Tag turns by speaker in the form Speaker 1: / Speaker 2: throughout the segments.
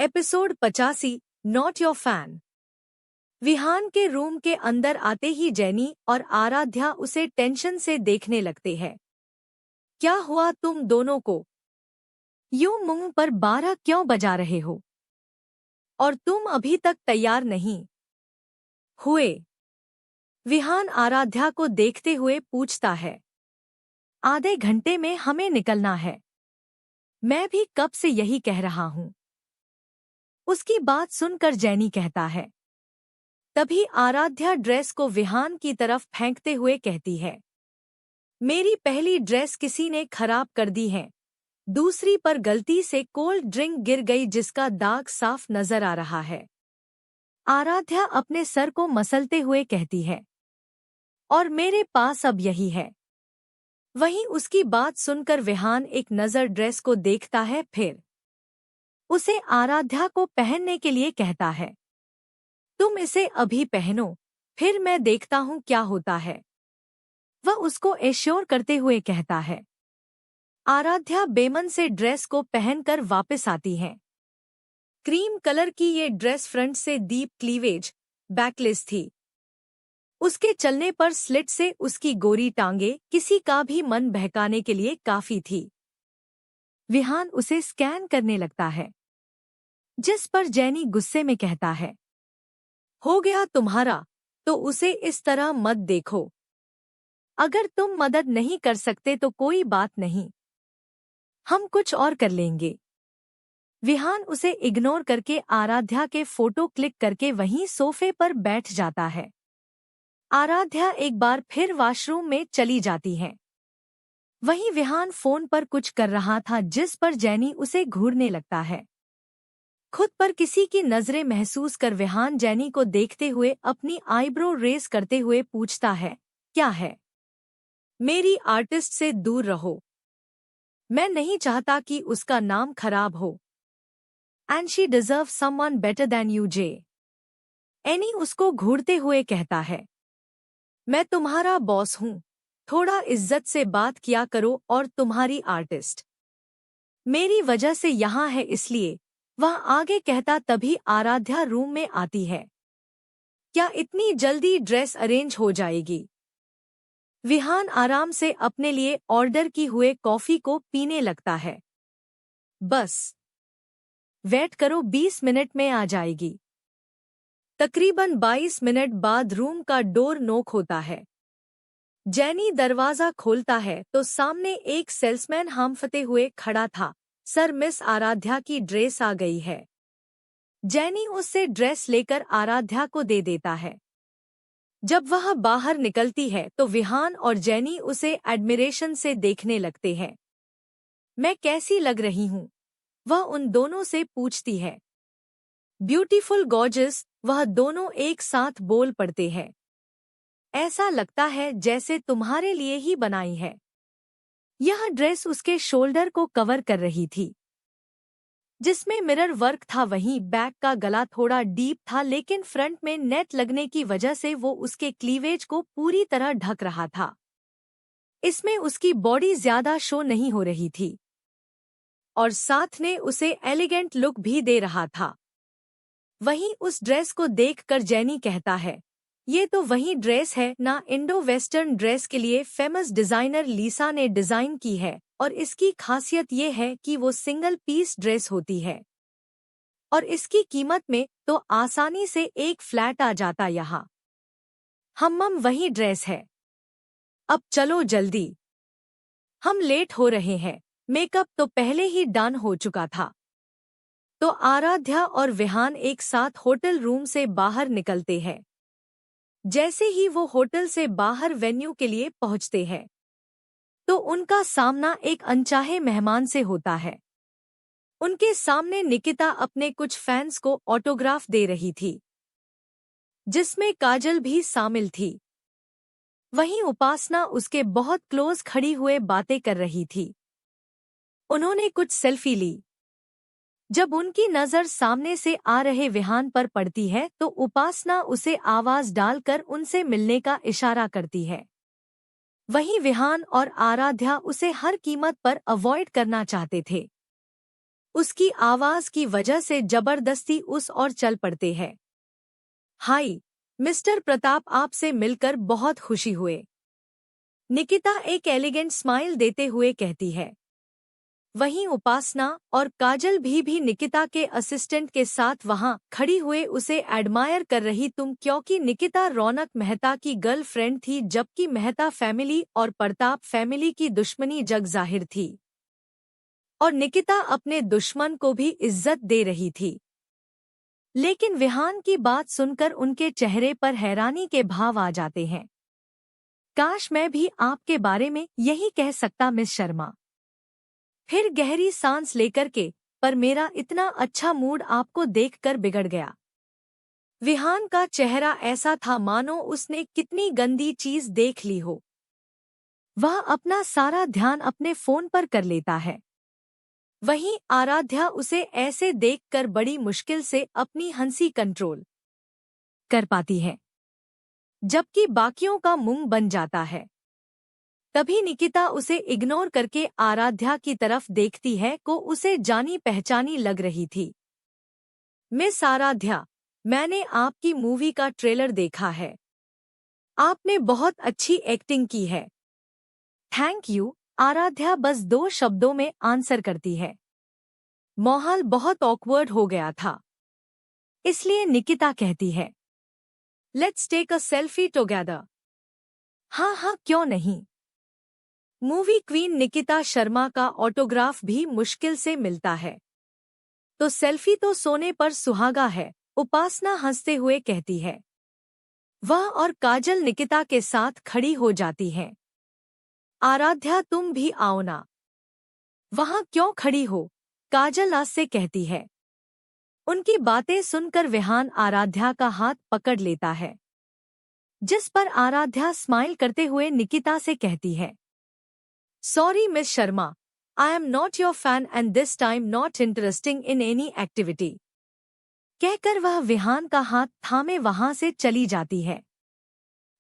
Speaker 1: Episode 85 not your fan. Vihan के room के अंदर आते ही जेनी और आराध्या उसे टेंशन से देखने लगते हैं। क्या हुआ तुम दोनों को? यूं मुंह पर 12 क्यों बजा रहे हो? और तुम अभी तक तैयार नहीं हुए? विहान आराध्या को देखते हुए पूछता है। आधे घंटे में हमें निकलना है। मैं भी कब से यही कह रहा हूं। उसकी बात सुनकर जेनी कहता है। तभी आराध्या ड्रेस को विहान की तरफ फेंकते हुए कहती है, मेरी पहली ड्रेस किसी ने खराब कर दी है। दूसरी पर गलती से कोल्ड ड्रिंक गिर गई जिसका दाग साफ नजर आ रहा है। आराध्या अपने सर को मसलते हुए कहती है, और मेरे पास अब यही है। वहीं उसकी बात सुनकर विहान एक नजर ड्रेस को देखता है, फिर उसे आराध्या को पहनने के लिए कहता है। तुम इसे अभी पहनो, फिर मैं देखता हूं क्या होता है। वह उसको एश्योर करते हुए कहता है। आराध्या बेमन से ड्रेस को पहनकर वापस आती है। क्रीम कलर की ये ड्रेस फ्रंट से डीप क्लीवेज बैकलेस थी। उसके चलने पर स्लिट से उसकी गोरी टांगे किसी का भी मन बहकाने के लिए काफी थी। विहान उसे स्कैन करने लगता है, जिस पर जेनी गुस्से में कहता है, हो गया तुम्हारा, तो उसे इस तरह मत देखो। अगर तुम मदद नहीं कर सकते तो कोई बात नहीं, हम कुछ और कर लेंगे। विहान उसे इग्नोर करके आराध्या के फोटो क्लिक करके वहीं सोफे पर बैठ जाता है। आराध्या एक बार फिर वॉशरूम में चली जाती है। वहीं विहान फोन पर कुछ कर रहा था, जिस पर जेनी उसे घूरने लगता है। खुद पर किसी की नजरें महसूस कर विहान जेनी को देखते हुए अपनी आईब्रो रेस करते हुए पूछता है, क्या है? मेरी आर्टिस्ट से दूर रहो। मैं नहीं चाहता कि उसका नाम खराब हो। And she deserve someone better than you J. Any उसको घूरते हुए कहता है, मैं तुम्हारा बॉस हूं, थोड़ा इज्जत से बात किया करो। और तुम्हारी आर्टिस्ट मेरी वजह से यहाँ है, इसलिए। वह आगे कहता तभी आराध्या रूम में आती है। क्या इतनी जल्दी ड्रेस अरेंज हो जाएगी? विहान आराम से अपने लिए ऑर्डर की हुए कॉफी को पीने लगता है। बस वेट करो, 20 मिनट में आ जाएगी। तकरीबन 22 मिनट बाद रूम का डोर नॉक होता है। जेनी दरवाजा खोलता है तो सामने एक सेल्समैन हांफते हुए खड़ा था। सर, मिस आराध्या की ड्रेस आ गई है। जेनी उससे ड्रेस लेकर आराध्या को दे देता है। जब वह बाहर निकलती है तो विहान और जेनी उसे एडमिरेशन से देखने लगते हैं। मैं कैसी लग रही हूँ? वह उन दोनों से पूछती है। ब्यूटीफुल, गॉर्जियस, वह दोनों एक साथ बोल पड़ते हैं। ऐसा लगता है जैसे तुम्हारे लिए ही बनाई है। यह ड्रेस उसके शोल्डर को कवर कर रही थी, जिसमें मिरर वर्क था। वहीं बैक का गला थोड़ा डीप था, लेकिन फ्रंट में नेट लगने की वजह से वो उसके क्लीवेज को पूरी तरह ढक रहा था। इसमें उसकी बॉडी ज्यादा शो नहीं हो रही थी और साथ ने उसे एलिगेंट लुक भी दे रहा था। वहीं उस ड्रेस को देखकर जेनी कहता है, ये तो वही ड्रेस है ना, इंडो वेस्टर्न ड्रेस के लिए फेमस डिजाइनर लीसा ने डिजाइन की है। और इसकी खासियत ये है कि वो सिंगल पीस ड्रेस होती है और इसकी कीमत में तो आसानी से एक फ्लैट आ जाता। यहाँ हम्मम वही ड्रेस है। अब चलो जल्दी, हम लेट हो रहे हैं। मेकअप तो पहले ही डन हो चुका था। तो आराध्या और विहान एक साथ होटल रूम से बाहर निकलते हैं। जैसे ही वो होटल से बाहर वेन्यू के लिए पहुंचते हैं तो उनका सामना एक अनचाहे मेहमान से होता है। उनके सामने निकिता अपने कुछ फैंस को ऑटोग्राफ दे रही थी, जिसमें काजल भी शामिल थी। वहीं उपासना उसके बहुत क्लोज खड़ी हुए बातें कर रही थी। उन्होंने कुछ सेल्फी ली। जब उनकी नजर सामने से आ रहे विहान पर पड़ती है तो उपासना उसे आवाज डालकर उनसे मिलने का इशारा करती है। वहीं विहान और आराध्या उसे हर कीमत पर अवॉइड करना चाहते थे। उसकी आवाज की वजह से जबरदस्ती उस ओर चल पड़ते हैं। हाय मिस्टर प्रताप, आपसे मिलकर बहुत खुशी हुए, निकिता एक एलिगेंट स्माइल देते हुए कहती है। वहीं उपासना और काजल भी निकिता के असिस्टेंट के साथ वहां खड़ी हुए उसे एडमायर कर रही तुम, क्योंकि निकिता रौनक मेहता की गर्लफ्रेंड थी, जबकि मेहता फैमिली और प्रताप फैमिली की दुश्मनी जग जाहिर थी और निकिता अपने दुश्मन को भी इज्जत दे रही थी। लेकिन विहान की बात सुनकर उनके चेहरे पर हैरानी के भाव आ जाते हैं। काश मैं भी आपके बारे में यही कह सकता मिस शर्मा। फिर गहरी सांस लेकर के, पर मेरा इतना अच्छा मूड आपको देखकर बिगड़ गया। विहान का चेहरा ऐसा था मानो उसने कितनी गंदी चीज देख ली हो। वह अपना सारा ध्यान अपने फोन पर कर लेता है। वहीं आराध्या उसे ऐसे देखकर बड़ी मुश्किल से अपनी हंसी कंट्रोल कर पाती है, जबकि बाकियों का मुंह बन जाता है। तभी निकिता उसे इग्नोर करके आराध्या की तरफ देखती है को उसे जानी पहचानी लग रही थी। मिस आराध्या, मैंने आपकी मूवी का ट्रेलर देखा है, आपने बहुत अच्छी एक्टिंग की है। थैंक यू, आराध्या बस 2 शब्दों में आंसर करती है। माहौल बहुत ऑकवर्ड हो गया था, इसलिए निकिता कहती है, let's take a selfie together. हाँ हाँ, क्यों नहीं। मूवी क्वीन निकिता शर्मा का ऑटोग्राफ भी मुश्किल से मिलता है, तो सेल्फी तो सोने पर सुहागा है, उपासना हंसते हुए कहती है। वह और काजल निकिता के साथ खड़ी हो जाती हैं। आराध्या, तुम भी आओ ना। वहां क्यों खड़ी हो, काजल आज से कहती है। उनकी बातें सुनकर विहान आराध्या का हाथ पकड़ लेता है, जिस पर आराध्या स्माइल करते हुए निकिता से कहती है, sorry miss Sharma, I am not your fan and this time not interesting in any activity. कहकर वह विहान का हाथ थामे वहां से चली जाती है।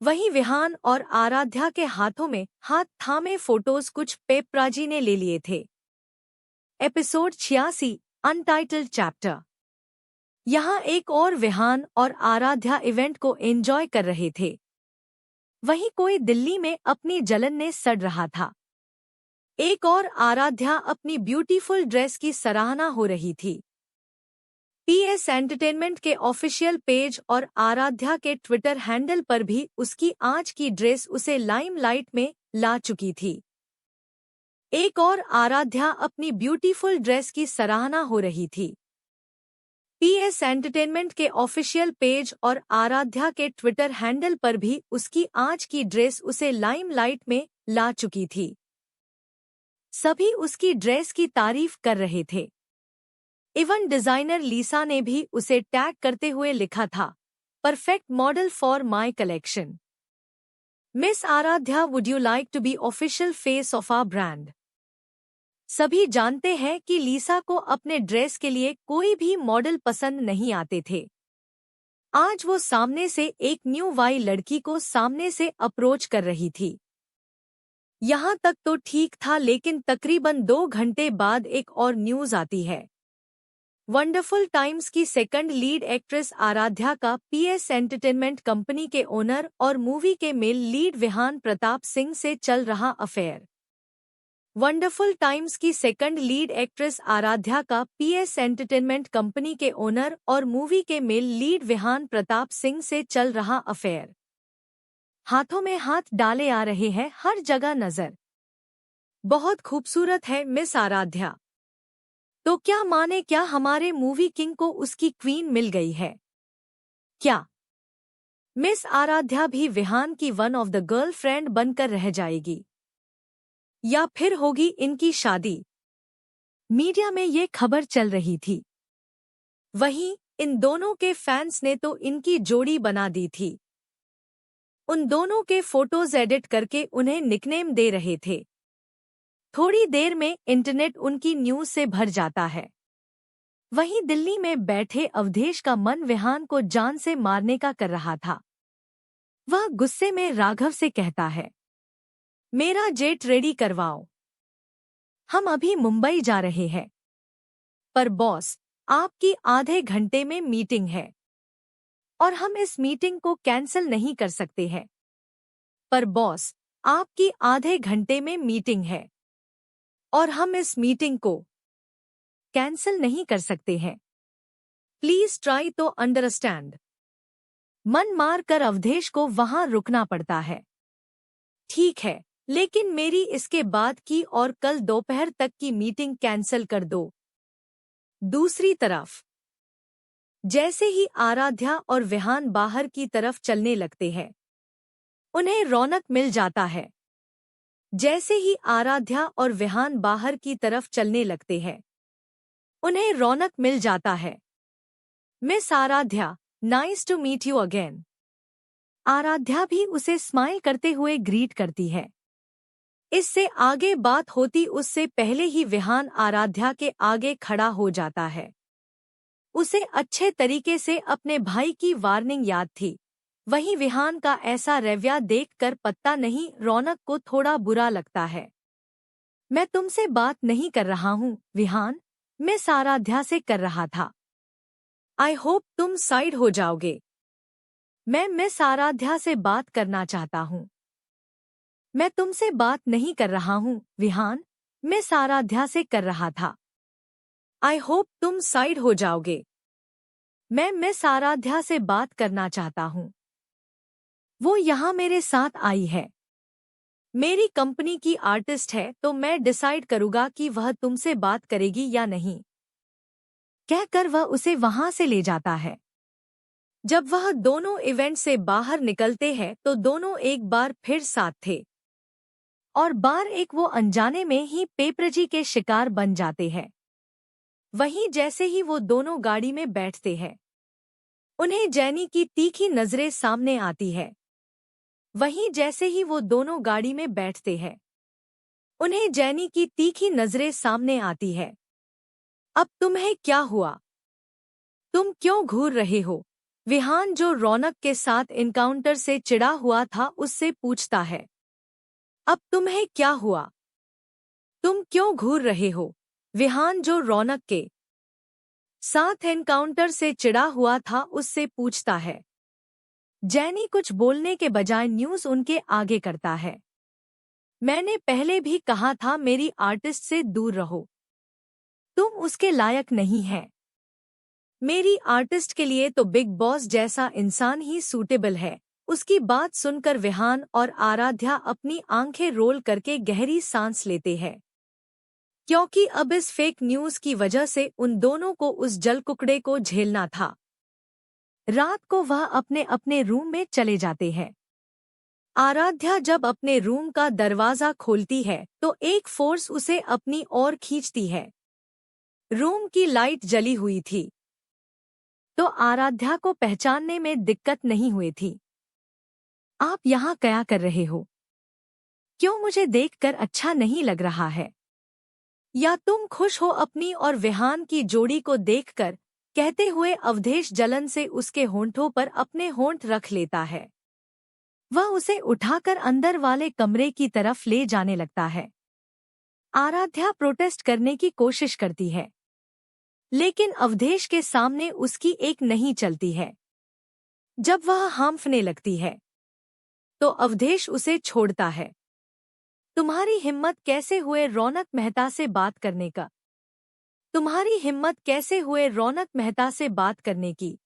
Speaker 1: वहीं विहान और आराध्या के हाथों में हाथ थामे फोटोज कुछ पेपराजी ने ले लिए थे। Episode 86 untitled chapter. यहाँ एक और विहान और आराध्या इवेंट को एंजॉय कर रहे थे। वहीं कोई दिल्ली में अपनी जलन ने सड़ रहा था। एक और आराध्या अपनी ब्यूटीफुल ड्रेस की सराहना हो रही थी। पीएस एंटरटेनमेंट के ऑफिशियल पेज और आराध्या के ट्विटर हैंडल पर भी उसकी आज की ड्रेस उसे लाइमलाइट में ला चुकी थी। एक और आराध्या अपनी ब्यूटीफुल ड्रेस की सराहना हो रही थी। पीएस एंटरटेनमेंट के ऑफिशियल पेज और आराध्या के ट्विटर हैंडल पर भी उसकी आज की ड्रेस उसे लाइमलाइट में ला चुकी थी। सभी उसकी ड्रेस की तारीफ कर रहे थे। इवन डिजाइनर लीसा ने भी उसे टैग करते हुए लिखा था, perfect model for my collection. Miss Aaradhya, would you like to be official face of our brand. सभी जानते हैं कि लीसा को अपने ड्रेस के लिए कोई भी मॉडल पसंद नहीं आते थे। आज वो सामने से एक न्यू वाई लड़की को सामने से अप्रोच कर रही थी। यहाँ तक तो ठीक था, लेकिन तकरीबन 2 घंटे बाद एक और न्यूज आती है। वंडरफुल टाइम्स की सेकंड लीड एक्ट्रेस आराध्या का पीएस एंटरटेनमेंट कंपनी के ओनर और मूवी के मेल लीड विहान प्रताप सिंह से चल रहा अफेयर। वंडरफुल टाइम्स की सेकंड लीड एक्ट्रेस आराध्या का पीएस एंटरटेनमेंट कंपनी के ओनर और मूवी के मेल लीड विहान प्रताप सिंह से चल रहा अफेयर। हाथों में हाथ डाले आ रहे हैं, हर जगह नजर। बहुत खूबसूरत है मिस आराध्या। तो क्या माने, क्या हमारे मूवी किंग को उसकी क्वीन मिल गई है क्या? मिस आराध्या भी विहान की वन ऑफ द गर्लफ्रेंड बनकर रह जाएगी, या फिर होगी इनकी शादी? मीडिया में ये खबर चल रही थी। वहीं इन दोनों के फैंस ने तो इनकी जोड़ी बना दी थी। उन दोनों के फोटोज एडिट करके उन्हें निकनेम दे रहे थे। थोड़ी देर में इंटरनेट उनकी न्यूज से भर जाता है। वहीं दिल्ली में बैठे अवधेश का मन विहान को जान से मारने का कर रहा था। वह गुस्से में राघव से कहता है, मेरा जेट रेडी करवाओ, हम अभी मुंबई जा रहे हैं। पर बॉस, आपकी आधे घंटे में मीटिंग है और हम इस मीटिंग को कैंसिल नहीं कर सकते हैं। पर बॉस, आपकी आधे घंटे में मीटिंग है और हम इस मीटिंग को कैंसिल नहीं कर सकते हैं। प्लीज ट्राई तो अंडरस्टैंड। मन मार कर अवधेश को वहां रुकना पड़ता है। ठीक है, लेकिन मेरी इसके बाद की और कल दोपहर तक की मीटिंग कैंसिल कर दो। दूसरी तरफ जैसे ही आराध्या और विहान बाहर की तरफ चलने लगते हैं, उन्हें रौनक मिल जाता है। जैसे ही आराध्या और विहान बाहर की तरफ चलने लगते हैं, उन्हें रौनक मिल जाता है। Miss Aaradhya, nice to meet you again. Aaradhya भी उसे स्माइल करते हुए ग्रीट करती है। इससे आगे बात होती उससे पहले ही विहान आराध्या के आगे खड़ा हो जाता है। उसे अच्छे तरीके से अपने भाई की वार्निंग याद थी। वहीं विहान का ऐसा रवैया देखकर पता नहीं रौनक को थोड़ा बुरा लगता है। मैं तुमसे बात नहीं कर रहा हूँ विहान, मिस आराध्या से कर रहा था। आई होप तुम साइड हो जाओगे। मैं मिस आराध्या से बात करना चाहता हूँ। मैं तुमसे बात नहीं कर रहा हूँ विहान, मिस आराध्या से कर रहा था। आई होप तुम साइड हो जाओगे। मैं मिस आराध्या से बात करना चाहता हूँ। वो यहाँ मेरे साथ आई है। मेरी कंपनी की आर्टिस्ट है तो मैं डिसाइड करूँगा कि वह तुमसे बात करेगी या नहीं। कहकर वह उसे वहां से ले जाता है। जब वह दोनों इवेंट से बाहर निकलते हैं तो दोनों एक बार फिर साथ थे और बार एक वो अनजाने में ही पेपरजी के शिकार बन जाते हैं। वहीं जैसे ही वो दोनों गाड़ी में बैठते हैं, उन्हें जैनी की तीखी नजरें सामने आती है। वहीं जैसे ही वो दोनों गाड़ी में बैठते हैं, उन्हें जैनी की तीखी नजरें सामने आती है। अब तुम्हें क्या हुआ? तुम क्यों घूर रहे हो? विहान, जो रौनक के साथ इनकाउंटर से चिढ़ा हुआ था, उससे पूछता है। अब तुम्हें क्या हुआ? तुम क्यों घूर रहे हो? विहान, जो रौनक के साथ एनकाउंटर से चिढ़ा हुआ था, उससे पूछता है। जैनी कुछ बोलने के बजाय न्यूज़ उनके आगे करता है। मैंने पहले भी कहा था मेरी आर्टिस्ट से दूर रहो। तुम उसके लायक नहीं है। मेरी आर्टिस्ट के लिए तो बिग बॉस जैसा इंसान ही सूटेबल है। उसकी बात सुनकर विहान और आराध्या अपनी आंखें रोल करके गहरी सांस लेते हैं, क्योंकि अब इस फेक न्यूज़ की वजह से उन दोनों को उस जलकुकड़े को झेलना था। रात को वह अपने अपने रूम में चले जाते हैं। आराध्या जब अपने रूम का दरवाजा खोलती है तो एक फोर्स उसे अपनी ओर खींचती है। रूम की लाइट जली हुई थी तो आराध्या को पहचानने में दिक्कत नहीं हुई थी। आप यहाँ क्या कर रहे हो? क्यों मुझे देखकर अच्छा नहीं लग रहा है? या तुम खुश हो अपनी और विहान की जोड़ी को देखकर? कहते हुए अवधेश जलन से उसके होंठों पर अपने होंठ रख लेता है। वह उसे उठाकर अंदर वाले कमरे की तरफ ले जाने लगता है। आराध्या प्रोटेस्ट करने की कोशिश करती है, लेकिन अवधेश के सामने उसकी एक नहीं चलती है। जब वह हांफने लगती है तो अवधेश उसे छोड़ता है। तुम्हारी हिम्मत कैसे हुए रौनक मेहता से बात करने का? तुम्हारी हिम्मत कैसे हुए रौनक मेहता से बात करने की?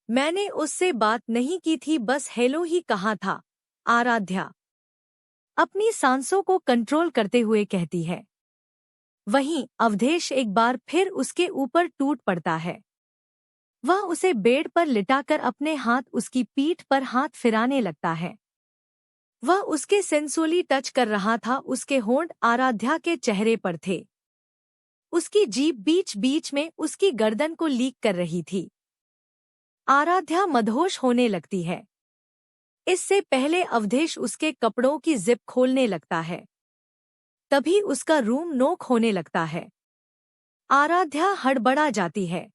Speaker 1: मैंने उससे बात नहीं की थी, बस हेलो ही कहा था। आराध्या अपनी सांसों को कंट्रोल करते हुए कहती है। वहीं अवधेश एक बार फिर उसके ऊपर टूट पड़ता है। वह उसे बेड पर लिटाकर अपने हाथ उसकी पीठ पर हाथ फिराने लगता है। वह उसके सेंसुअली टच कर रहा था। उसके होंठ आराध्या के चेहरे पर थे। उसकी जीभ बीच बीच में उसकी गर्दन को लीक कर रही थी। आराध्या मदहोश होने लगती है। इससे पहले अवधेश उसके कपड़ों की जिप खोलने लगता है, तभी उसका रूम नोक होने लगता है। आराध्या हड़बड़ा जाती है,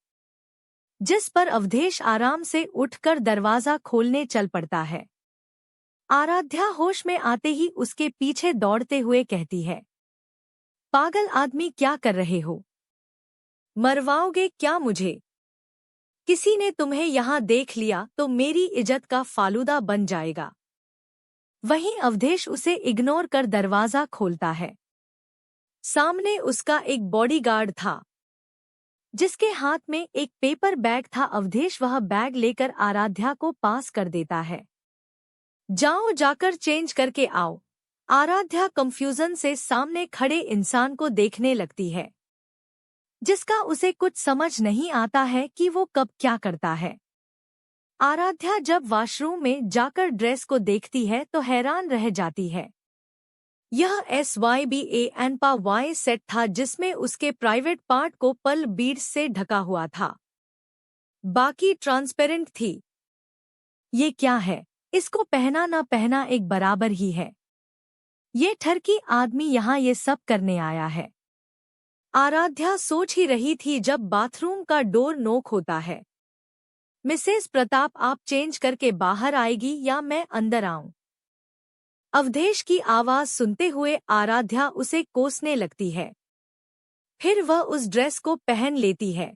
Speaker 1: जिस पर अवधेश आराम से उठकर दरवाजा खोलने चल पड़ता है। आराध्या होश में आते ही उसके पीछे दौड़ते हुए कहती है, पागल आदमी, क्या कर रहे हो? मरवाओगे क्या मुझे? किसी ने तुम्हें यहाँ देख लिया तो मेरी इज्जत का फालूदा बन जाएगा। वहीं अवधेश उसे इग्नोर कर दरवाजा खोलता है। सामने उसका एक बॉडीगार्ड था जिसके हाथ में एक पेपर बैग था। अवधेश वह बैग लेकर आराध्या को पास कर देता है। जाओ, जाकर चेंज करके आओ। आराध्या कंफ्यूजन से सामने खड़े इंसान को देखने लगती है जिसका उसे कुछ समझ नहीं आता है कि वो कब क्या करता है। आराध्या जब वॉशरूम में जाकर ड्रेस को देखती है तो हैरान रह जाती है। यह SYBANPA सेट था जिसमें उसके प्राइवेट पार्ट को पर्ल बीड्स से ढका हुआ था, बाकी ट्रांसपेरेंट थी। ये क्या है? इसको पहना ना पहना एक बराबर ही है। ये ठरकी आदमी यहाँ ये सब करने आया है। आराध्या सोच ही रही थी जब बाथरूम का डोर नॉक होता है। मिसेस प्रताप, आप चेंज करके बाहर आएगी या मैं अंदर आऊं? अवधेश की आवाज सुनते हुए आराध्या उसे कोसने लगती है। फिर वह उस ड्रेस को पहन लेती है।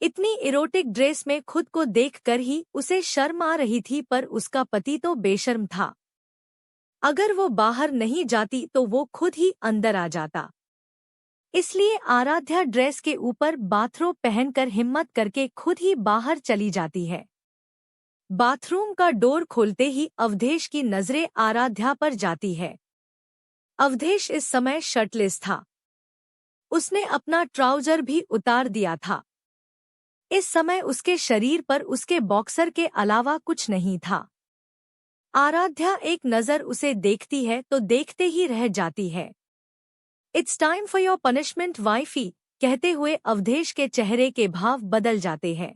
Speaker 1: इतनी इरोटिक ड्रेस में खुद को देखकर ही उसे शर्म आ रही थी, पर उसका पति तो बेशर्म था। अगर वो बाहर नहीं जाती तो वो खुद ही अंदर आ जाता। इसलिए आराध्या ड्रेस के ऊपर बाथरोब पहनकर हिम्मत करके खुद ही बाहर चली जाती है। बाथरूम का डोर खोलते ही अवधेश की नजरें आराध्या पर जाती है। अवधेश इस समय शर्टलेस था। उसने अपना ट्राउजर भी उतार दिया था। इस समय उसके शरीर पर उसके बॉक्सर के अलावा कुछ नहीं था। आराध्या एक नज़र उसे देखती है तो देखते ही रह जाती है। It's time for your punishment wifey, कहते हुए अवधेश के चेहरे के भाव बदल जाते हैं।